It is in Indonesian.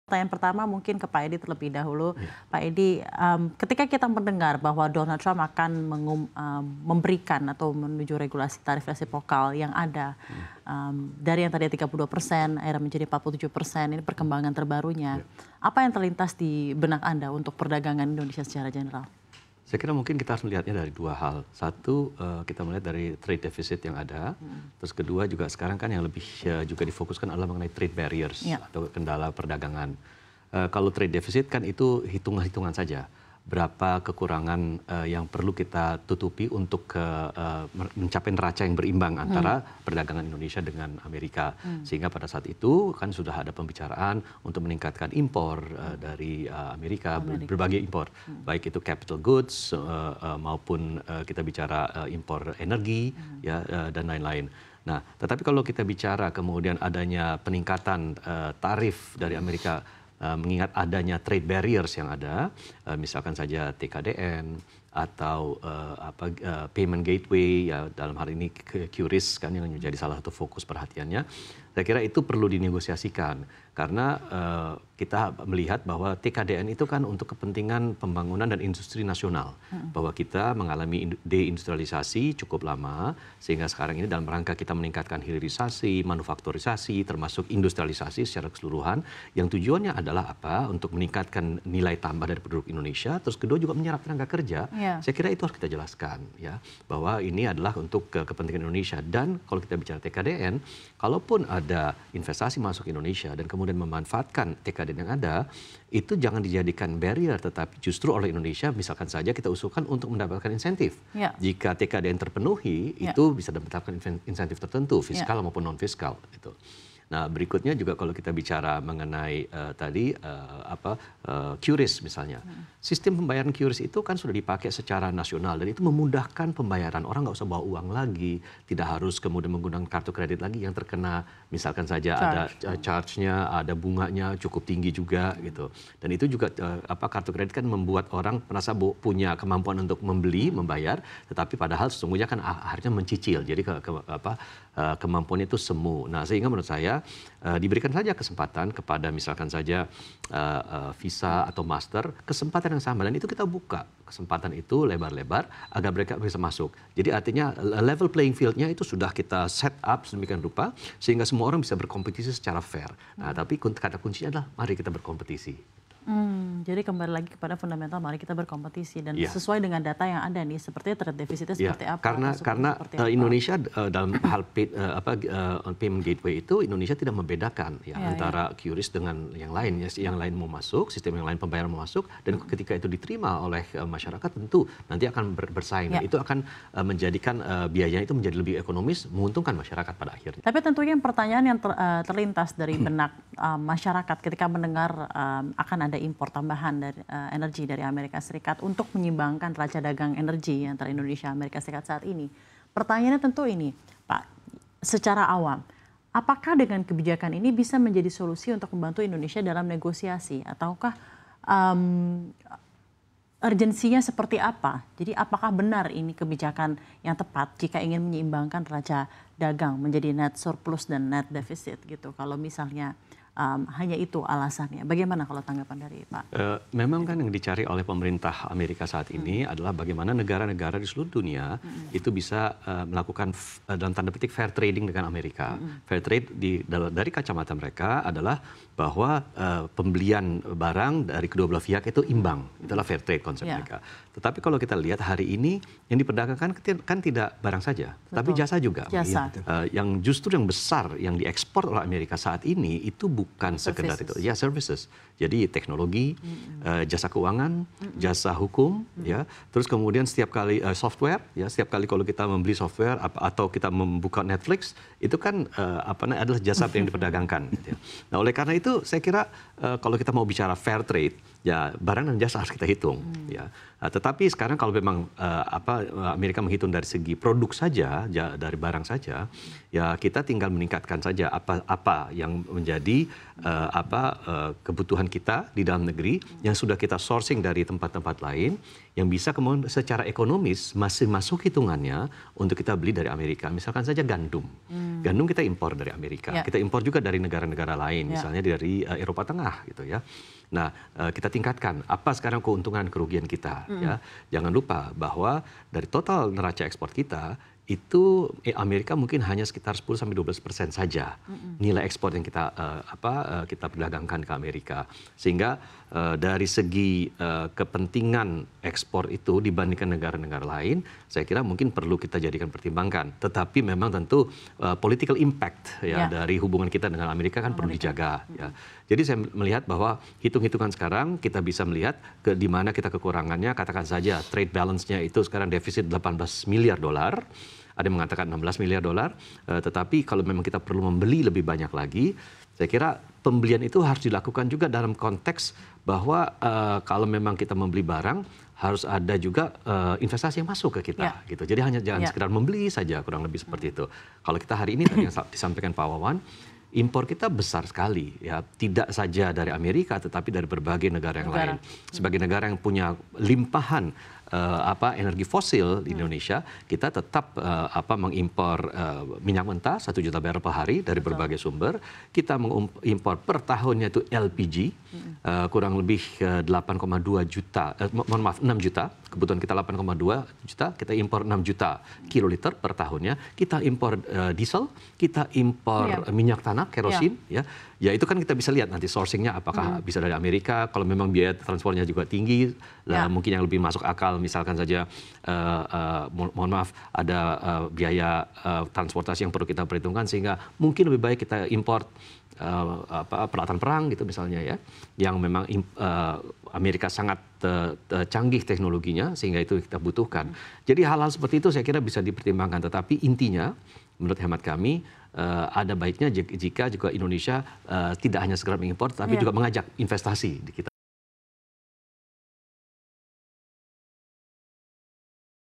Pertanyaan pertama mungkin ke Pak Edi terlebih dahulu. Ya. Pak Edi, ketika kita mendengar bahwa Donald Trump akan memberikan atau menuju regulasi tarif resiprokal yang ada dari yang tadi 32%, akhirnya menjadi 47%, ini perkembangan terbarunya. Apa yang terlintas di benak Anda untuk perdagangan Indonesia secara general? Saya kira mungkin kita harus melihatnya dari dua hal. Satu, kita melihat dari trade deficit yang ada. Terus kedua juga sekarang kan yang lebih juga difokuskan adalah mengenai trade barriers atau kendala perdagangan. Kalau trade deficit kan itu hitungan-hitungan saja. Berapa kekurangan yang perlu kita tutupi untuk mencapai neraca yang berimbang antara perdagangan Indonesia dengan Amerika. Sehingga pada saat itu kan sudah ada pembicaraan untuk meningkatkan impor dari Amerika, berbagai impor. Baik itu capital goods maupun kita bicara impor energi ya, dan lain-lain. Nah, tetapi kalau kita bicara kemudian adanya peningkatan tarif dari Amerika, mengingat adanya trade barriers yang ada, misalkan saja TKDN atau payment gateway, ya dalam hal ini QRIS kan yang menjadi salah satu fokus perhatiannya. Saya kira itu perlu dinegosiasikan karena kita melihat bahwa TKDN itu kan untuk kepentingan pembangunan dan industri nasional, bahwa kita mengalami deindustrialisasi cukup lama sehingga sekarang ini dalam rangka kita meningkatkan hilirisasi, manufakturisasi, termasuk industrialisasi secara keseluruhan, yang tujuannya adalah apa? Untuk meningkatkan nilai tambah dari penduduk Indonesia, terus kedua juga menyerap tenaga kerja. Saya kira itu harus kita jelaskan ya, bahwa ini adalah untuk kepentingan Indonesia. Dan kalau kita bicara TKDN, kalaupun ada investasi masuk Indonesia dan kemudian memanfaatkan TKDN yang ada, itu jangan dijadikan barrier, tetapi justru oleh Indonesia misalkan saja kita usulkan untuk mendapatkan insentif. Jika TKDN terpenuhi, itu bisa mendapatkan insentif tertentu, fiskal maupun non-fiskal. Gitu. Nah, berikutnya juga kalau kita bicara mengenai QRIS misalnya. Sistem pembayaran QRIS itu kan sudah dipakai secara nasional dan itu memudahkan pembayaran. Orang nggak usah bawa uang lagi, tidak harus kemudian menggunakan kartu kredit lagi yang terkena misalkan saja ada charge-nya, ada bunganya cukup tinggi juga gitu. Dan itu juga kartu kredit kan membuat orang merasa punya kemampuan untuk membeli, membayar, tetapi padahal sesungguhnya kan akhirnya mencicil. Jadi kemampuannya itu semu. Nah, sehingga menurut saya diberikan saja kesempatan kepada misalkan saja Visa atau Master, kesempatan yang sama, dan itu kita buka kesempatan itu lebar-lebar agar mereka bisa masuk. Jadi artinya level playing field-nya itu sudah kita set up sedemikian rupa sehingga semua orang bisa berkompetisi secara fair. Nah, tapi kata kuncinya adalah mari kita berkompetisi. Jadi kembali lagi kepada fundamental, mari kita berkompetisi dan sesuai dengan data yang ada nih, sepertinya trade defisitnya seperti apa? Karena Indonesia dalam hal payment gateway itu Indonesia tidak membedakan antara QRIS dengan yang lain. Yang lain mau masuk, sistem yang lain pembayaran mau masuk, dan ketika itu diterima oleh masyarakat tentu nanti akan bersaing. Dan itu akan menjadikan biayanya itu menjadi lebih ekonomis, menguntungkan masyarakat pada akhirnya. Tapi tentunya pertanyaan yang terlintas dari benak masyarakat ketika mendengar akan ada impor tambahan dari energi dari Amerika Serikat untuk menyimbangkan neraca dagang energi antara Indonesia dan Amerika Serikat saat ini. Pertanyaannya tentu ini, Pak, secara awam, apakah dengan kebijakan ini bisa menjadi solusi untuk membantu Indonesia dalam negosiasi, ataukah urgensinya seperti apa? Jadi apakah benar ini kebijakan yang tepat jika ingin menyeimbangkan neraca dagang menjadi net surplus dan net deficit gitu? Kalau misalnya hanya itu alasannya. Bagaimana kalau tanggapan dari Pak? Memang kan yang dicari oleh pemerintah Amerika saat ini adalah bagaimana negara-negara di seluruh dunia itu bisa melakukan dalam tanda petik fair trading dengan Amerika. Fair trade dari kacamata mereka adalah bahwa pembelian barang dari kedua belah pihak itu imbang. Itulah fair trade konsep mereka. Tetapi kalau kita lihat hari ini yang diperdagangkan kan tidak barang saja, tapi jasa juga. Yang justru yang besar yang diekspor oleh Amerika saat ini itu bukan sekedar itu, services. Jadi teknologi, jasa keuangan, jasa hukum, terus kemudian setiap kali software, setiap kali kalau kita membeli software atau kita membuka Netflix, itu kan adalah jasa yang diperdagangkan. Nah, oleh karena itu saya kira kalau kita mau bicara fair trade, ya barang dan jasa harus kita hitung. Tetapi sekarang kalau memang Amerika menghitung dari segi produk saja, dari barang saja, ya kita tinggal meningkatkan saja apa yang menjadi kebutuhan kita di dalam negeri yang sudah kita sourcing dari tempat-tempat lain yang bisa kemudian secara ekonomis masih masuk hitungannya untuk kita beli dari Amerika. Misalkan saja gandum. Gandum kita impor dari Amerika. Kita impor juga dari negara-negara lain, misalnya dari Eropa Tengah gitu ya. Nah, kita tingkatkan apa sekarang keuntungan kerugian kita ya. Jangan lupa bahwa dari total neraca ekspor kita itu Amerika mungkin hanya sekitar 10-12% saja nilai ekspor yang kita kita perdagangkan ke Amerika. Sehingga dari segi kepentingan ekspor itu dibandingkan negara-negara lain, saya kira mungkin perlu kita jadikan pertimbangkan. Tetapi memang tentu political impact ya dari hubungan kita dengan Amerika kan perlu dijaga ya. Jadi saya melihat bahwa hitung-hitungan sekarang kita bisa melihat di mana kita kekurangannya, katakan saja trade balance-nya itu sekarang defisit 18 miliar dolar. Ada yang mengatakan 16 miliar dolar, tetapi kalau memang kita perlu membeli lebih banyak lagi, saya kira pembelian itu harus dilakukan juga dalam konteks bahwa kalau memang kita membeli barang, harus ada juga investasi yang masuk ke kita. Gitu. Jadi jangan sekedar membeli saja, kurang lebih seperti itu. Kalau kita hari ini tadi yang disampaikan Pak Wawan, impor kita besar sekali, ya tidak saja dari Amerika, tetapi dari berbagai negara yang lain. Sebagai negara yang punya limpahan energi fosil di Indonesia, kita tetap mengimpor minyak mentah 1 juta barel per hari dari berbagai sumber. Kita mengimpor per tahunnya itu LPG kurang lebih 8,2 juta, mohon maaf 6 juta. Kebutuhan kita 8,2 juta, kita impor 6 juta kiloliter per tahunnya. Kita impor diesel, kita impor minyak tanah, kerosin, ya itu kan kita bisa lihat nanti sourcingnya apakah bisa dari Amerika. Kalau memang biaya transportnya juga tinggi, mungkin yang lebih masuk akal misalkan saja, mohon maaf, ada biaya transportasi yang perlu kita perhitungkan, sehingga mungkin lebih baik kita import peralatan perang gitu misalnya ya, yang memang Amerika sangat canggih teknologinya sehingga itu kita butuhkan. Jadi hal-hal seperti itu saya kira bisa dipertimbangkan, tetapi intinya menurut hemat kami ada baiknya jika juga Indonesia tidak hanya segera mengimpor, tapi juga mengajak investasi di kita.